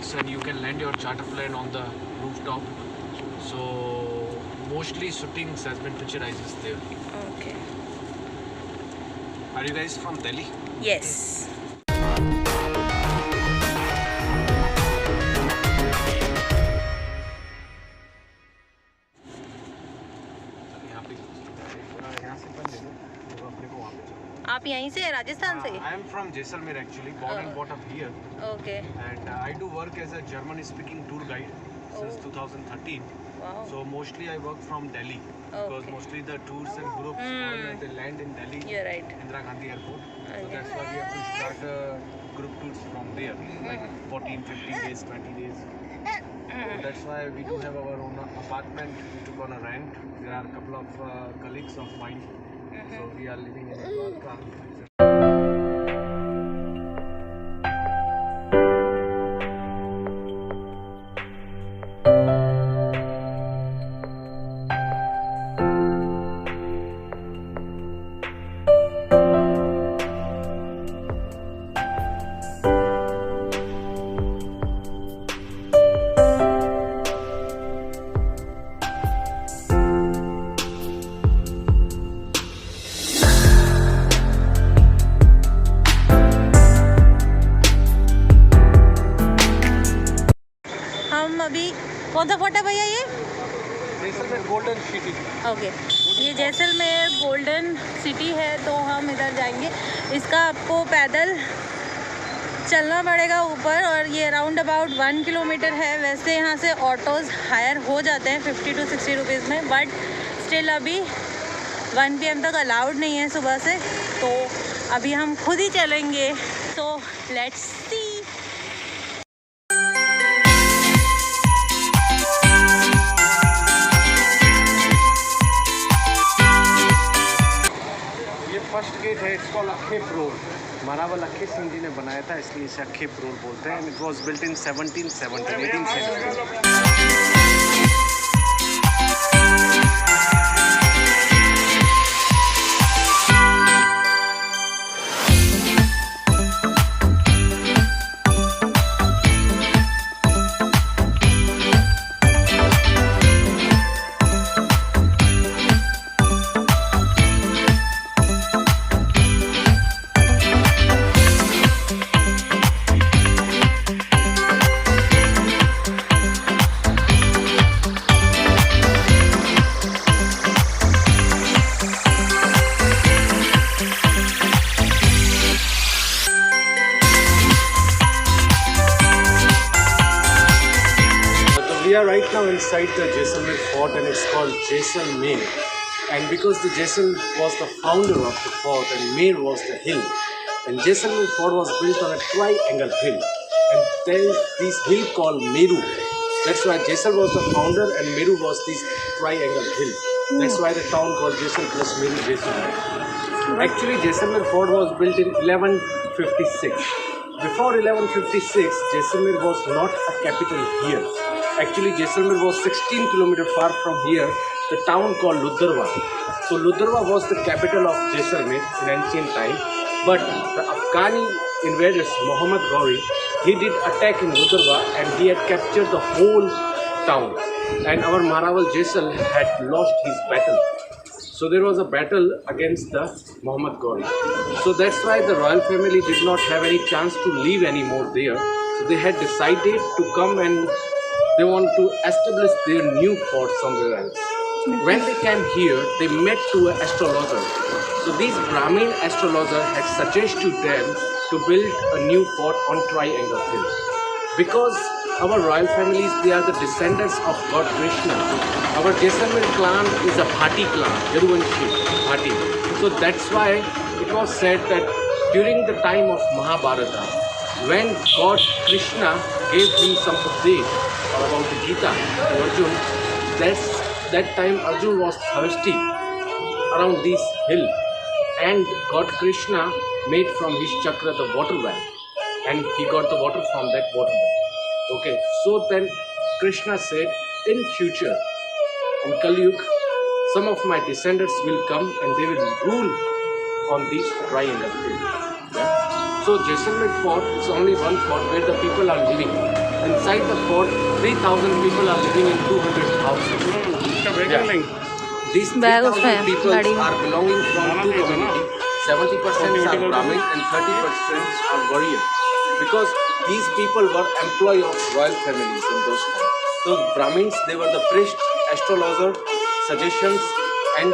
shootings, and you can land your charter plane on the rooftop. So mostly shootings has been picturized there. Okay. Are you guys from Delhi? Yes. आप यहीं से राजस्थान से? I am from Jaisalmer actually, born and brought up here. Okay. And I do work as a German-speaking tour guide since 2013. Wow. So mostly I work from Delhi because mostly the tours and groups they land in Delhi. You're right. Indira Gandhi Airport. So that's why we have to start group tours from there, like 14, 15 days, 20 days. So that's why we do have our own apartment. We took on a rent. There are a couple of colleagues of mine. So we are living in Dwarka. अभी कौन सा fort है भैया ये? Jaisalmer golden city. Okay, ये Jaisalmer golden city है, तो हम इधर जाएंगे। इसका आपको पैदल चलना पड़ेगा ऊपर, और ये अराउंड अबाउट 1 किलोमीटर है। वैसे यहाँ से ऑटोज़ हायर हो जाते हैं 50 to 60 रुपीज़ में, बट स्टिल अभी 1 PM तक अलाउड नहीं है सुबह से, तो अभी हम खुद ही चलेंगे। तो लेट्स सी। फर्स्ट गेट है, इसको अखेप रोड। मारावल अखे सिंह जी ने बनाया था, इसलिए इसे अखेप रोड बोलते हैं। It was built in 18 century. We are right now inside the Jaisalmer fort, and it's called Jaisalmer. And because the Jaisal was the founder of the fort and Mer was the hill, and Jaisalmer fort was built on a triangle hill, and there is this hill called Meru. That's why Jaisal was the founder and Meru was this triangle hill. That's why the town called Jaisal plus Meru Jaisalmer. Actually, Jaisalmer fort was built in 1156. Before 1156, Jaisalmer was not a capital here. Actually, Jaisalmer was 16 kilometers far from here, the town called Ludharwa. So Ludharwa was the capital of Jaisalmer in ancient time. But the Afghani invaders, Muhammad Ghori, he did attack in Ludharwa and he had captured the whole town. And our Marawal Jaisal had lost his battle. So there was a battle against the Muhammad Ghori. So that's why the royal family did not have any chance to live anymore there. So they had decided to come and they want to establish their new fort somewhere else. When they came here, they met to an astrologer. So this Brahmin astrologer had suggested to them to build a new fort on Triangle Hill. Because our royal families, they are the descendants of God Krishna. Our Jaisalmer clan is a Bhati clan, Yaduvanshi Bhati. So that's why it was said that during the time of Mahabharata, when God Krishna gave him some update about the Gita to Arjun, that time Arjun was thirsty around this hill, and God Krishna made from his chakra the water well, and he got the water from that water well. Okay, so then Krishna said, in future, in Kali Yuga, some of my descendants will come and they will rule on this triangle hill. Yeah? So Jaisalmer fort is only one fort where the people are living. inside the fort, 3,000 people are living in 200 houses. Yeah. These Bag 3,000 उसमें, people गाड़ी में। are belonging from two communities. 70% are Brahmin and 30% are warrior. Because these people were employee of royal families in those times. So Brahmins, they were the priest, astrologer, suggestions and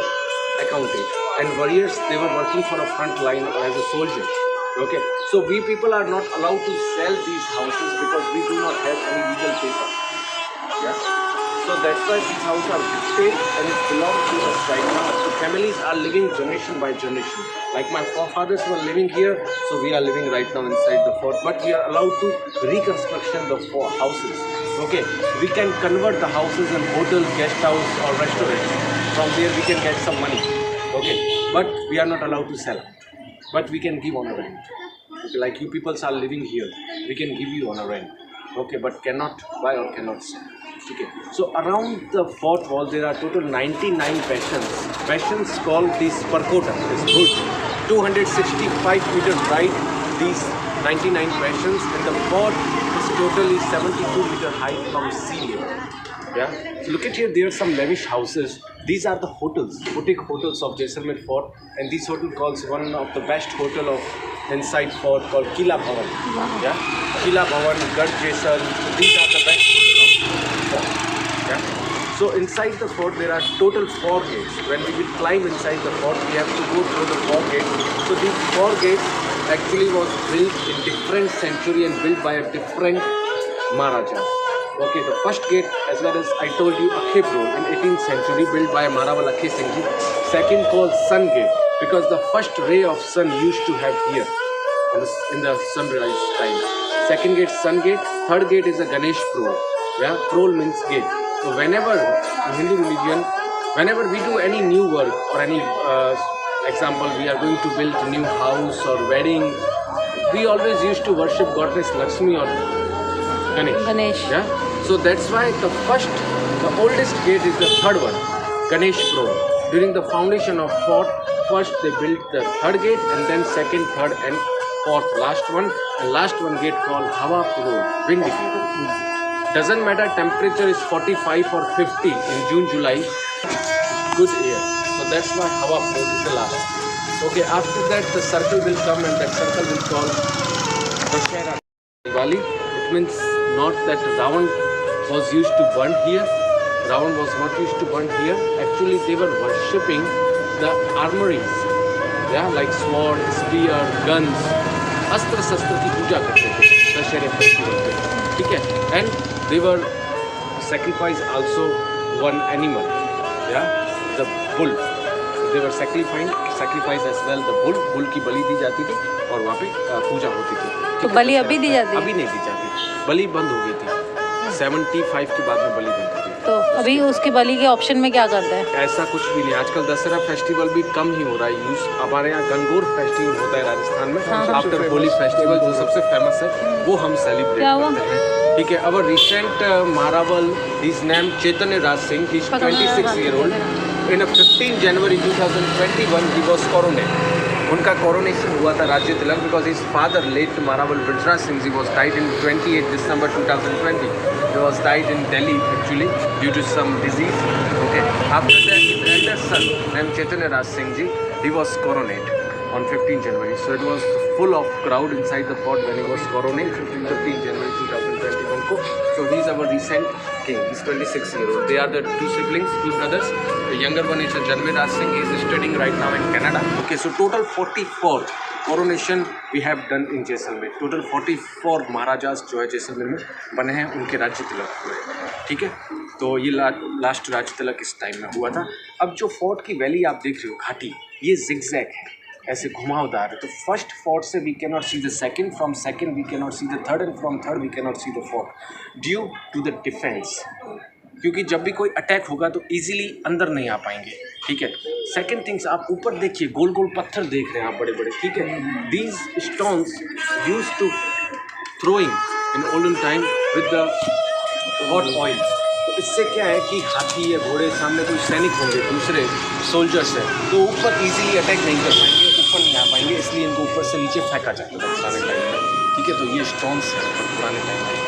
accountant. And warriors, they were working for a front line as a soldier. Okay, so we people are not allowed to sell these houses because we do not have any legal paper. Yeah. So that's why these houses are gifted and it belongs to us right now. So families are living generation by generation. Like my forefathers were living here, so we are living right now inside the fort. But we are allowed to reconstruction the four houses. Okay, we can convert the houses in hotel, guest house or restaurants. From there we can get some money. Okay, but we are not allowed to sell. But we can give on a rent. Okay, like you people are living here, we can give you on a rent. Okay, but cannot buy or cannot sell. Okay. So around the fort wall there are total 99 bastions. Bastions called this percotta, this hood. 265 meters wide, these 99 bastions, and the fort is totally 72 meters high from sea level. Yeah. So look at here, there are some lavish houses. These are the hotels, boutique hotels of Jaisalmer Fort, and this hotel calls one of the best hotel of inside fort called Kila Bhavan. Yeah, Kila Bhavan, Garh Jaisal. These are the best hotels of fort. Yeah. So inside the fort there are total 4 gates. When we will climb inside the fort, we have to go through the 4 gates. So these 4 gates actually was built in different century and built by a different Maharajas. Okay, the first gate, as well as I told you, Akhe Pro in 18th century, built by Maharaja Akhe Singh Ji. Second called Sun Gate, because the first ray of sun used to have here in the sunrise time. Second gate, Sun Gate. Third gate is a Ganesh Pro. Yeah, Pro means gate. So whenever in Hindu religion, whenever we do any new work or any example, we are going to build a new house or wedding, we always used to worship goddess Lakshmi or Ganesh. Yeah. So that's why the oldest gate is the third one, Ganesh Pro. During the foundation of fort, first they built the third gate and then second, third and fourth, last one. And last one gate called Hawa Pro, wind gate. Doesn't matter temperature is 45 or 50 in June, July, good air. So that's why Hawa Pro is the last. Okay, after that the circle will come and that circle will call Dussehra Diwali. It means not that Ravan was used to burn here. Ravan was not used to burn here. Actually, they were worshipping the armories. Yeah, like sword, spear, guns. Astra Shastra की पूजा करते थे दशहरे festival पे. ठीक है? And they were sacrifice also one animal. Yeah, the bull. They were sacrifice as well the bull. Bull की बलि दी जाती थी और वहाँ पे पूजा होती थी. तो बलि अभी दी जाती है? अभी नहीं दी जाती. बलि बंद हो गई थी. 75 के बाद में बलि बंद हो गई. तो अभी उसकी बलि के ऑप्शन में क्या करते हैं? ऐसा कुछ भी नहीं. आजकल दशहरा फेस्टिवल भी कम ही हो रहा है यूज. हमारे यहाँ गंगोर फेस्टिवल होता है राजस्थान में. आफ्टर होली फेस्टिवल जो सबसे फेमस है वो हम सेलिब्रेट करते हैं. ठीक है. Our recent Maharawal, his name Chaitanya Raj Singh, he is 26 year old. In 15 January 2021 he was coronated. उनका कोरोनेशन हुआ था राज्य तिलक because his father late Maharawal Brajraj Singh ji was died in 28 December 2020. He was died in Delhi actually due to some disease. Okay. After that, his elder son named Chaitanya Raj Singh Ji, he was coronated on 15 January. So it was full of crowd inside the fort when he was coronated 15 January 2021 ko. So he is our recent king. He's 26 years old. They are the two siblings, two brothers. The younger one is Janmay Raj Singh. He is studying right now in Canada. Okay. So total 44 coronation we have done in Jaisalmer. Total 44 maharajas जो है जैसलमेर में बने हैं, उनके राज्य तिलक हुए. ठीक है. तो ये लास्ट राज्य तिलक इस टाइम में हुआ था. अब जो फोर्ट की वैली आप देख रहे हो, घाटी, ये जिगजैग है, ऐसे घुमावदार है. तो फर्स्ट फोर्ट से we can not see the second, from second we can not see the third, and from third we can not see the fourth due to the defence. क्योंकि जब भी कोई अटैक होगा तो इजीली अंदर नहीं आ पाएंगे. ठीक है. सेकंड थिंग्स, आप ऊपर देखिए, गोल गोल पत्थर देख रहे हैं आप, बड़े बड़े. ठीक है. These stones use to throwing in olden time with the hot oil. तो इससे क्या है कि हाथी या घोड़े, सामने कोई सैनिक होंगे, दूसरे सोल्जर्स हैं, तो ऊपर इजीली अटैक नहीं कर पाएंगे, ऊपर नहीं आ पाएंगे, इसलिए इनको ऊपर से नीचे फेंका जाता था पुराने टाइम में. ठीक है. तो ये स्टोन्स हैं पुराने टाइम में.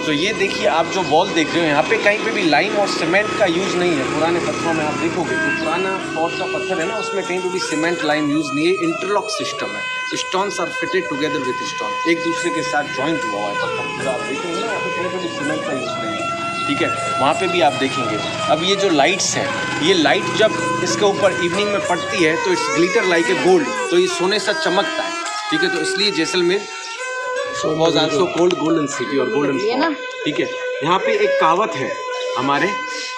तो ये देखिए आप जो वॉल देख रहे हो यहाँ पे कहीं पे भी लाइम और सीमेंट का यूज़ नहीं है। पुराने पत्थरों में आप देखोगे तो पुराना फोर्ट का पत्थर है ना, उसमें कहीं पे भी सीमेंट लाइम यूज़ नहीं है। इंटरलॉक सिस्टम है, stones are fitted together with stone, एक दूसरे के साथ जॉइंट हुआ हुआ है पत्थर पूरा। आप देखेंगे ना यहाँ पे कहीं पे भी सीमेंट का यूज़ नहीं है, ठीक है। वहाँ पे भी आप देखेंगे। अब ये जो लाइट्स हैं, ये लाइट जब इसके ऊपर इवनिंग में पड़ती है तो it's glitter like a gold, तो ये सोने सा चमकता है, ठीक है। तो इसलिए Jaisalmer was also called golden city और गोल्डन फोर्ट, ठीक है। यहाँ पे एक कहावत है हमारे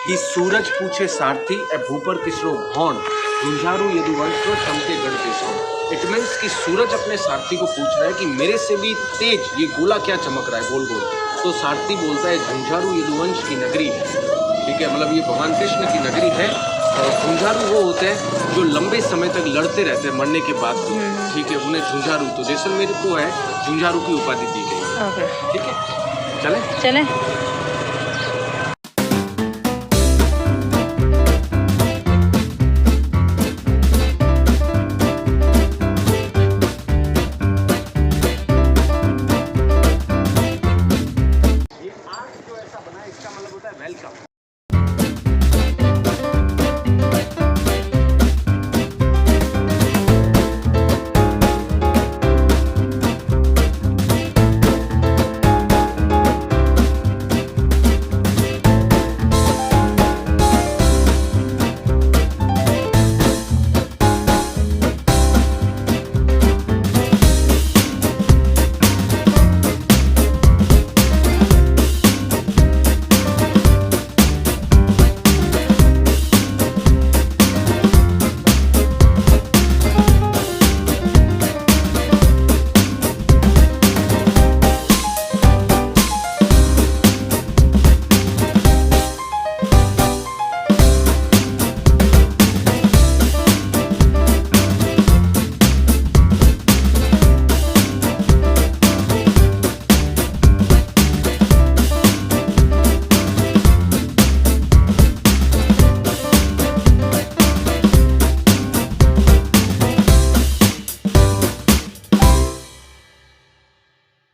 कि सूरज पूछे सारथी ए भूपर किसरो भौन, झुंझारू यदुवंशो चमके गढ़ देशों। इट मीन्स कि सूरज अपने सारथी को पूछ रहा है कि मेरे से भी तेज ये गोला क्या चमक रहा है गोल गोल। तो सारथी बोलता है झुंझारू यदुवंश की नगरी है, ठीक है, मतलब ये भगवान कृष्ण की नगरी है। और झुंझारू वो होते हैं जो लंबे समय तक लड़ते रहते हैं मरने के बाद भी, ठीक है, उन्हें झुंझारू। तो जैसलमेर को है झुंझारू की उपाधि दी गई, ओके ठीक है। चलें चलें। ये आर्ट जो ऐसा बना है इसका मतलब होता है welcome.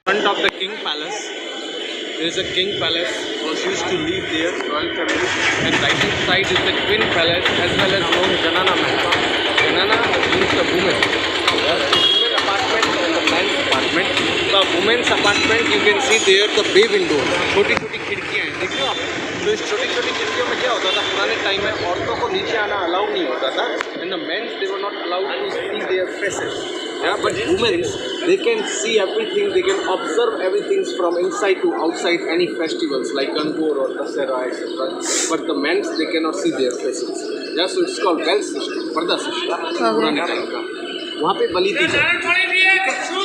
Front of the king palace, there is a king palace was used to live there, royal family, and right hand side is the twin palace as well as known Janana Mahal. Janana means the woman. The women apartment and the men's apartment. The women's apartment you can see there the bay window, छोटी छोटी खिड़कियाँ हैं, देख रहे हो आप। तो इस छोटी छोटी खिड़कियों में क्या होता था पुराने टाइम में, औरतों को नीचे आना अलाउ नहीं होता था, and the men they were not allowed to see their faces. Yeah, but women they can see everything, they can observe everything from inside to outside, any festivals like Gangur or Dasera etc. But the men they cannot see their faces. Yeah, so it's called veil system, पर्दा system. पुराने time का वहाँ पे बलि दी जाती है।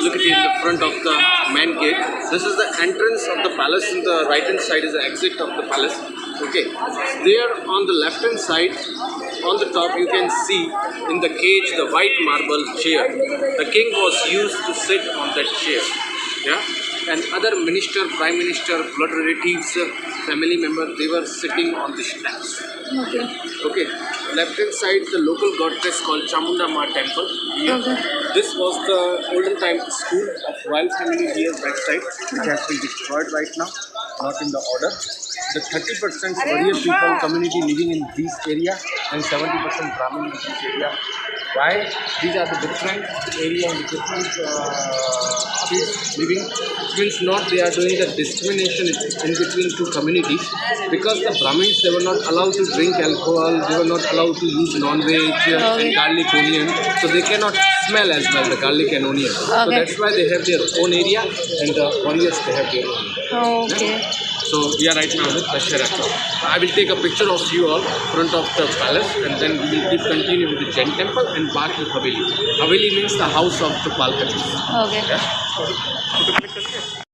Look at it in the front of the main gate. This is the entrance of the palace. In the right hand side is the exit of the palace. Okay, there on the left hand side, on the top you can see in the cage the white marble chair. The king was used to sit on that chair. Yeah, and other minister, prime minister, blood relatives, family member, they were sitting on the steps. Okay Okay, left hand side the local goddess called Chamunda Ma temple. Here. Okay. This was the olden time school of royal family here back side, which has been destroyed right now, not in the order. The 30% warrior people community living in this area and 70% Brahmin in this area. Why? These are the different area and different states living. It means not they are doing the discrimination in between two communities, because the Brahmins they were not allowed to drink alcohol, they were not allowed to use non-veg and garlic onion, so they cannot smell as well the garlic and onion. So Okay. that's why they have their own area and the warriors they have their own area. Okay So we are right now with Dashera Club. I will take a picture of you all front of the palace, and then we will keep continue with the Jain temple and Baki Haveli. Haveli means the house of the Palkatis. Okay Yeah.